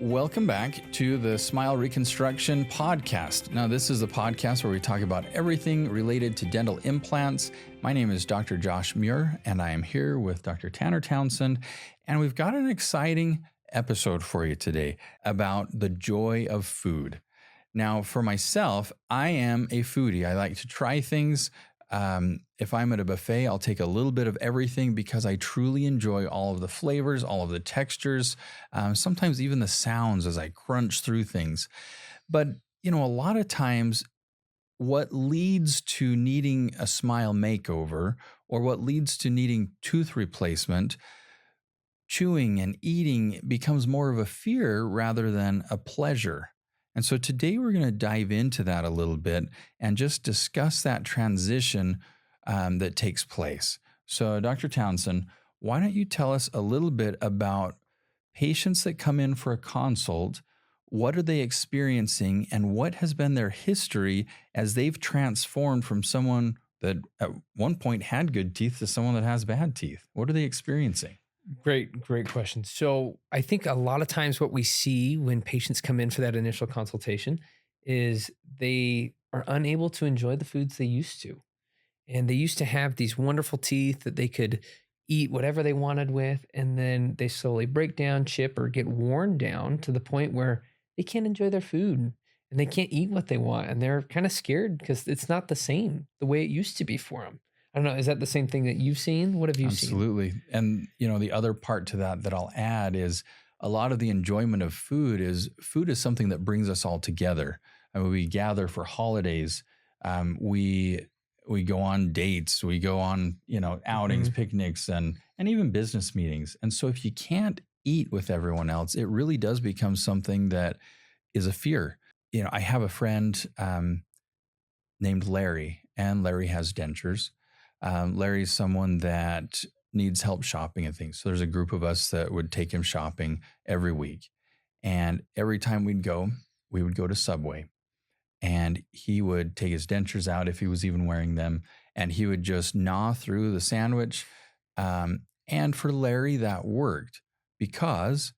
Welcome back to the Smile Reconstruction Podcast. Now, this is a podcast where we talk about everything related to dental implants. My name is Dr. Josh Muir, and I am here with Dr. Tanner Townsend, and we've got an exciting episode for you today about the joy of food. Now, for myself, I am a foodie. I like to try things. If I'm at a buffet, I'll take a little bit of everything because I truly enjoy all of the flavors, all of the textures, sometimes even the sounds as I crunch through things. But, a lot of times what leads to needing a smile makeover or what leads to needing tooth replacement, chewing and eating becomes more of a fear rather than a pleasure. And so today we're going to dive into that a little bit and just discuss that transition that takes place. So Dr. Townsend, why don't you tell us a little bit about patients that come in for a consult? What are they experiencing and what has been their history as they've transformed from someone that at one point had good teeth to someone that has bad teeth? What are they experiencing? Great question. So I think a lot of times what we see when patients come in for that initial consultation is they are unable to enjoy the foods they used to. And they used to have these wonderful teeth that they could eat whatever they wanted with, and then they slowly break down, chip, or get worn down to the point where they can't enjoy their food and they can't eat what they want. And they're kind of scared because it's not the same the way it used to be for them. I don't know. Is that the same thing that you've seen? What have you seen? Absolutely. And, the other part to that I'll add is a lot of the enjoyment of food is something that brings us all together. I mean, we gather for holidays. We go on dates. We go on, outings, picnics, and even business meetings. And so if you can't eat with everyone else, it really does become something that is a fear. I have a friend named Larry, and Larry has dentures. Larry's someone that needs help shopping and things. So there's a group of us that would take him shopping every week. And every time we would go to Subway, and he would take his dentures out if he was even wearing them, and he would just gnaw through the sandwich. And for Larry, that worked because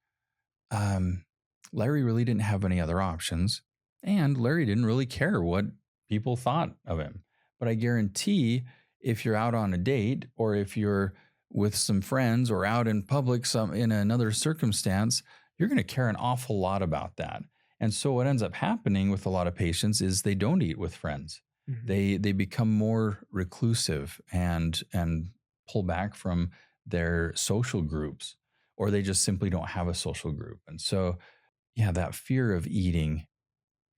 Larry really didn't have any other options. And Larry didn't really care what people thought of him. But I guarantee if you're out on a date or if you're with some friends or out in public in another circumstance, you're going to care an awful lot about that. And so what ends up happening with a lot of patients is they don't eat with friends. Mm-hmm. They become more reclusive and pull back from their social groups, or they just simply don't have a social group. And so, that fear of eating,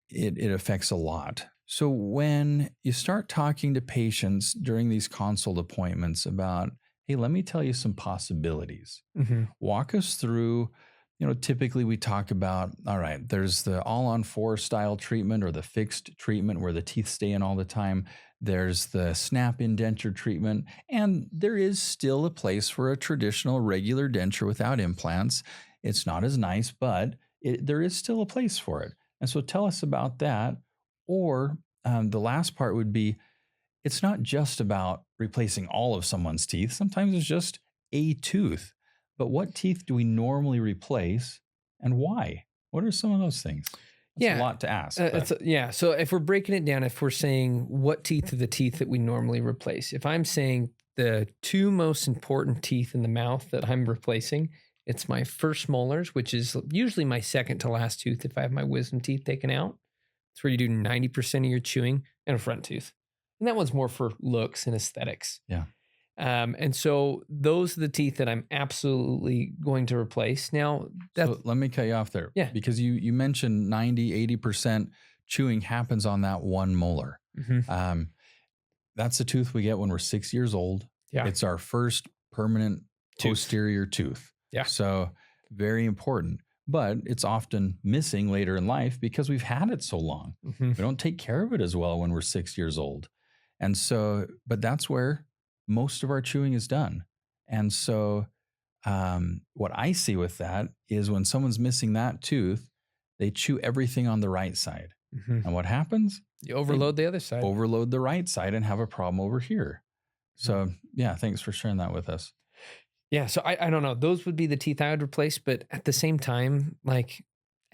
it affects a lot. So when you start talking to patients during these consult appointments about, hey, let me tell you some possibilities, walk us through, typically we talk about, all right, there's the all-on-4 style treatment or the fixed treatment where the teeth stay in all the time. There's the snap-in denture treatment, and there is still a place for a traditional regular denture without implants. It's not as nice, but there is still a place for it. And so tell us about that. Or the last part would be, it's not just about replacing all of someone's teeth. Sometimes it's just a tooth. But what teeth do we normally replace and why? What are some of those things? That's a lot to ask. So if we're breaking it down, if we're saying what teeth are the teeth that we normally replace, if I'm saying the two most important teeth in the mouth that I'm replacing, it's my first molars, which is usually my second to last tooth if I have my wisdom teeth taken out. It's where you do 90% of your chewing, and a front tooth. And that one's more for looks and aesthetics. Yeah. And so those are the teeth that I'm absolutely going to replace. Now, so let me cut you off there. Yeah. Because you mentioned 80% chewing happens on that one molar. Mm-hmm. That's a tooth we get when we're 6 years old. Yeah. It's our first permanent posterior tooth. Yeah. So very important. But it's often missing later in life because we've had it so long. Mm-hmm. We don't take care of it as well when we're 6 years old. And so, but that's where most of our chewing is done. And so what I see with that is when someone's missing that tooth, they chew everything on the right side. Mm-hmm. And what happens? You overload the other side. Overload the right side and have a problem over here. So thanks for sharing that with us. Yeah. So I don't know. Those would be the teeth I would replace. But at the same time, like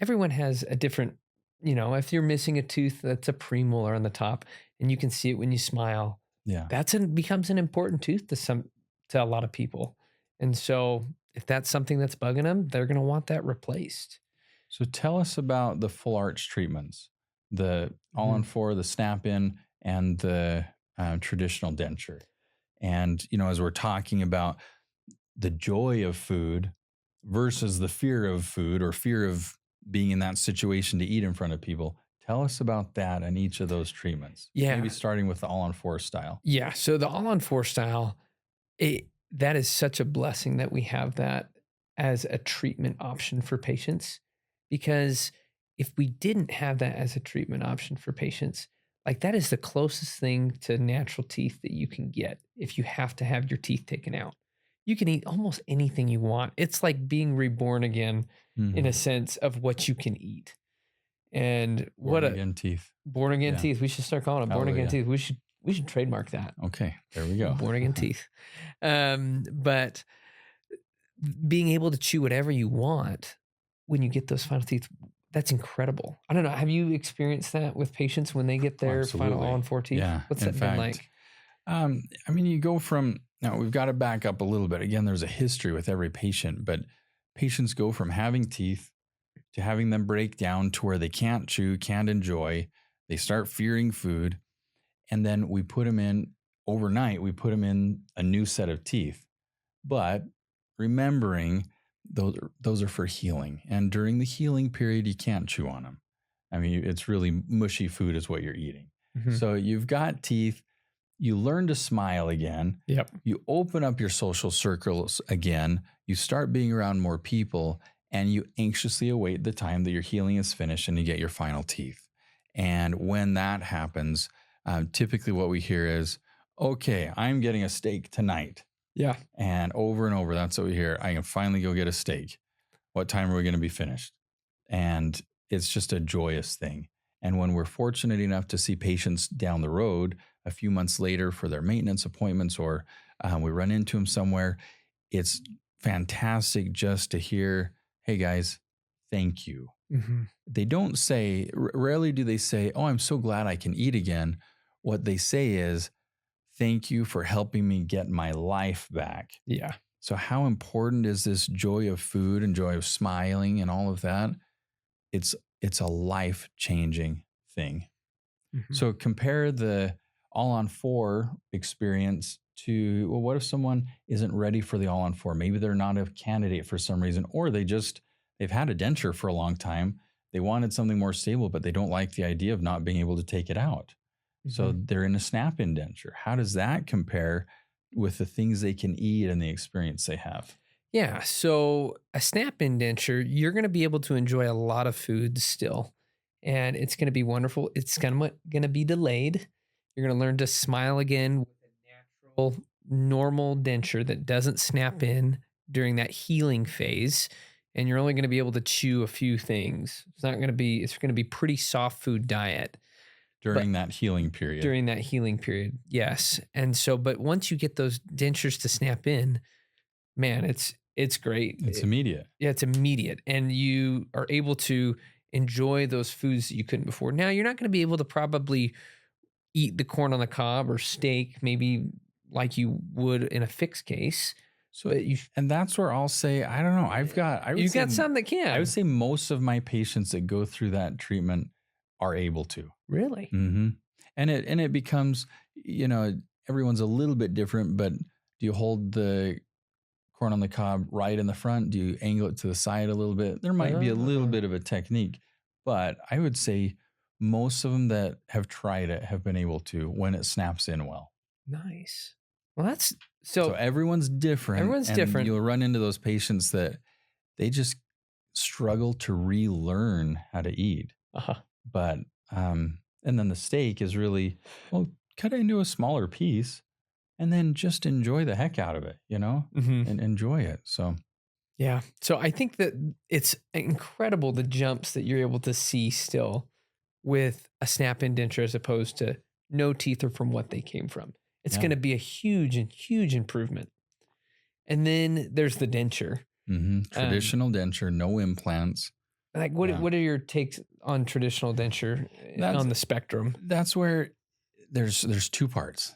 everyone has a different, if you're missing a tooth, that's a premolar on the top and you can see it when you smile. Yeah. Becomes an important tooth to a lot of people. And so if that's something that's bugging them, they're going to want that replaced. So tell us about the full arch treatments, the all-on-4, the snap-in, and the traditional denture. And, as we're talking about the joy of food versus the fear of food or fear of being in that situation to eat in front of people, tell us about that and each of those treatments. Yeah. Maybe starting with the all-on-4 style. Yeah. So the all-on-4 style, that is such a blessing that we have that as a treatment option for patients. Because if we didn't have that as a treatment option for patients, like that is the closest thing to natural teeth that you can get if you have to have your teeth taken out. You can eat almost anything you want. It's like being reborn again in a sense of what you can eat. And born again teeth. Born again teeth. We should start calling it born again teeth. We should trademark that. Okay, there we go. Born again teeth. But being able to chew whatever you want when you get those final teeth, that's incredible. I don't know. Have you experienced that with patients when they get their final all-on-4 teeth? Yeah. What's that been like? You go from, now we've got to back up a little bit. Again, there's a history with every patient, but patients go from having teeth to having them break down to where they can't chew, can't enjoy. They start fearing food. And then we put them in overnight, we put them in a new set of teeth. But remembering those are for healing. And during the healing period, you can't chew on them. I mean, it's really mushy food is what you're eating. So you've got teeth. You learn to smile again. Yep. You open up your social circles again. You start being around more people, and you anxiously await the time that your healing is finished and you get your final teeth. And when that happens, typically what we hear is, okay, I'm getting a steak tonight. Yeah. And over, that's what we hear. I can finally go get a steak. What time are we going to be finished? And it's just a joyous thing. And when we're fortunate enough to see patients down the road a few months later for their maintenance appointments, or we run into them somewhere, it's fantastic just to hear, hey guys, thank you. They don't say, rarely do they say, oh, I'm so glad I can eat again. What they say is, thank you for helping me get my life back. Yeah. So how important is this joy of food and joy of smiling and all of that? It's a life-changing thing. So compare the all-on-4 experience to, well, what if someone isn't ready for the all-on-4? Maybe they're not a candidate for some reason, or they've had a denture for a long time. They wanted something more stable, but they don't like the idea of not being able to take it out. So they're in a snap-in denture. How does that compare with the things they can eat and the experience they have? Yeah. So a snap-in denture, you're going to be able to enjoy a lot of foods still, and it's going to be wonderful. It's going to be delayed. You're going to learn to smile again with a natural, normal denture that doesn't snap in during that healing phase. And you're only going to be able to chew a few things. It's going to be pretty soft food diet. During that healing period. Yes. And so, but once you get those dentures to snap in, man, it's great. It's immediate. Yeah, it's immediate. And you are able to enjoy those foods that you couldn't before. Now, you're not going to be able to probably eat the corn on the cob or steak, maybe like you would in a fixed case. So, and that's where I'll say, I don't know. You've got some that can. I would say most of my patients that go through that treatment are able to. Really? And it becomes, everyone's a little bit different, but do you hold the corn on the cob right in the front? Do you angle it to the side a little bit? There might be a little bit of a technique, but I would say most of them that have tried it have been able to when it snaps in well. Nice. Well, that's so everyone's different. And you'll run into those patients that they just struggle to relearn how to eat. But, and then the steak is really, well, cut it into a smaller piece and then just enjoy the heck out of it, and enjoy it. So, yeah. So I think that it's incredible the jumps that you're able to see still with a snap-in denture as opposed to no teeth or from what they came from. It's going to be a huge improvement. And then there's the denture. Traditional denture, no implants. Like, what are your takes on traditional denture on the spectrum? That's where there's two parts.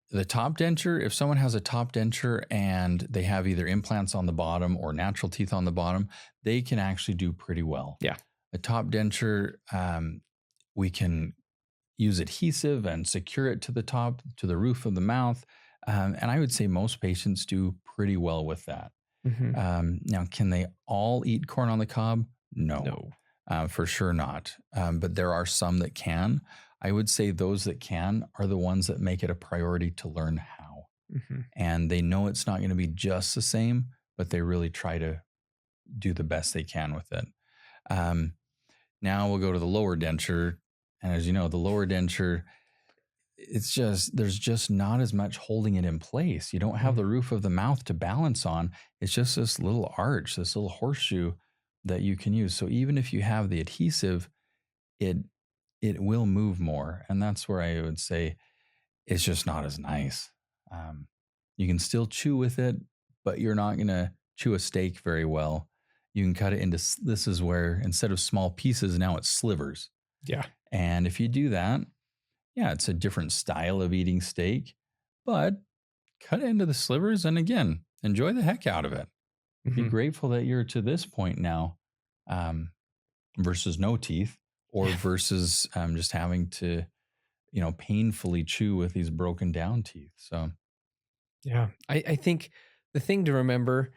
The top denture, if someone has a top denture and they have either implants on the bottom or natural teeth on the bottom, they can actually do pretty well. Yeah. A top denture, we can use adhesive and secure it to the top, to the roof of the mouth. And I would say most patients do pretty well with that. Now, can they all eat corn on the cob? No. For sure not. But there are some that can. I would say those that can are the ones that make it a priority to learn how. And they know it's not going to be just the same, but they really try to do the best they can with it. Now we'll go to the lower denture. And as you know, the lower denture, there's just not as much holding it in place. You don't have the roof of the mouth to balance on. It's just this little arch, this little horseshoe that you can use. So even if you have the adhesive, it will move more. And that's where I would say it's just not as nice. You can still chew with it, but you're not going to chew a steak very well. You can cut it into, this is where instead of small pieces, now it's slivers. Yeah. And if you do that, it's a different style of eating steak, but cut it into the slivers and again, enjoy the heck out of it. Be grateful that you're to this point now, versus no teeth or versus just having to, painfully chew with these broken down teeth. So, yeah, I think the thing to remember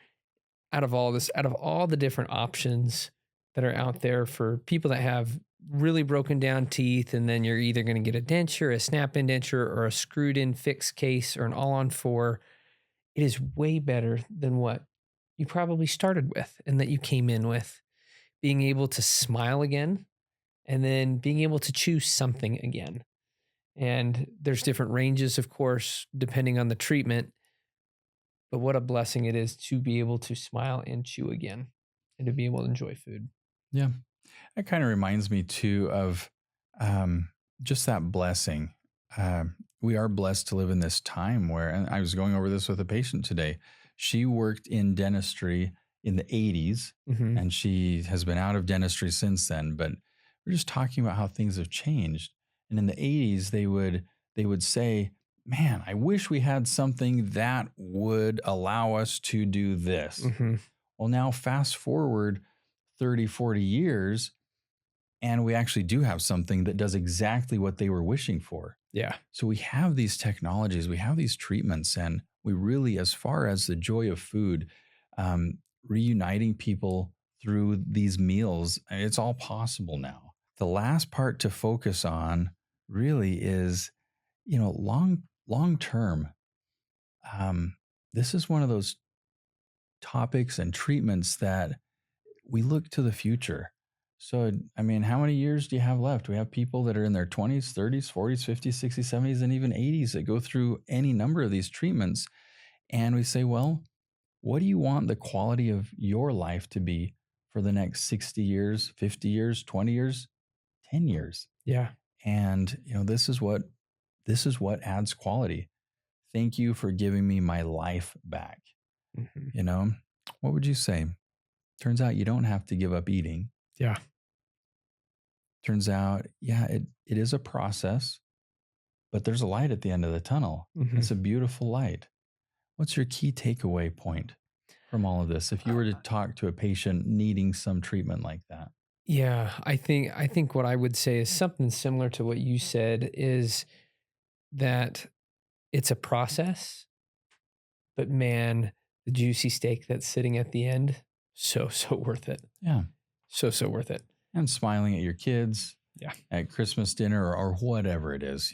out of all this, out of all the different options that are out there for people that have really broken down teeth, and then you're either going to get a denture, a snap-in denture, or a screwed-in fixed case, or an all-on-4, it is way better than what you probably started with and that you came in with. Being able to smile again, and then being able to choose something again. And there's different ranges, of course, depending on the treatment. But what a blessing it is to be able to smile and chew again and to be able to enjoy food. Yeah. That kind of reminds me too of just that blessing. We are blessed to live in this time where, and I was going over this with a patient today. She worked in dentistry in the 80s and she has been out of dentistry since then. But we're just talking about how things have changed. And in the 80s, they would say, man, I wish we had something that would allow us to do this. Well, now fast forward 30, 40 years, and we actually do have something that does exactly what they were wishing for. Yeah. So we have these technologies, we have these treatments, and we really, as far as the joy of food, reuniting people through these meals, it's all possible now. The last part to focus on really is, long term. This is one of those topics and treatments that we look to the future. So, how many years do you have left? We have people that are in their 20s, 30s, 40s, 50s, 60s, 70s, and even 80s that go through any number of these treatments. And we say, well, what do you want the quality of your life to be for the next 60 years, 50 years, 20 years, 10 years? Yeah. And, this is what adds quality. Thank you for giving me my life back. What would you say? Turns out you don't have to give up eating. Yeah. Turns out, it is a process, but there's a light at the end of the tunnel. It's a beautiful light. What's your key takeaway point from all of this? If you were to talk to a patient needing some treatment like that. Yeah, I think what I would say is something similar to what you said, is that it's a process, but man, the juicy steak that's sitting at the end, so worth it. Yeah. So worth it. And smiling at your kids. Yeah. At Christmas dinner or whatever it is,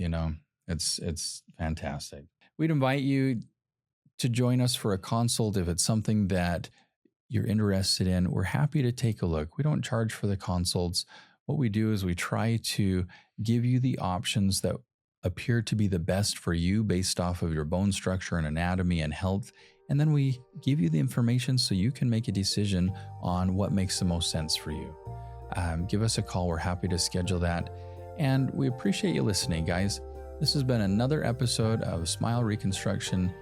it's fantastic. We'd invite you to join us for a consult if it's something that you're interested in. We're happy to take a look. We don't charge for the consults. What we do is we try to give you the options that appear to be the best for you based off of your bone structure and anatomy and health. And then we give you the information so you can make a decision on what makes the most sense for you. Give us a call. We're happy to schedule that. And we appreciate you listening, guys. This has been another episode of Smile Reconstruction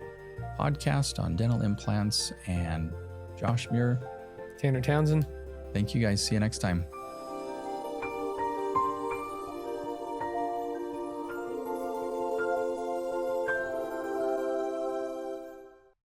Podcast on dental implants, and Josh Muir, Tanner Townsend. Thank you guys. See you next time.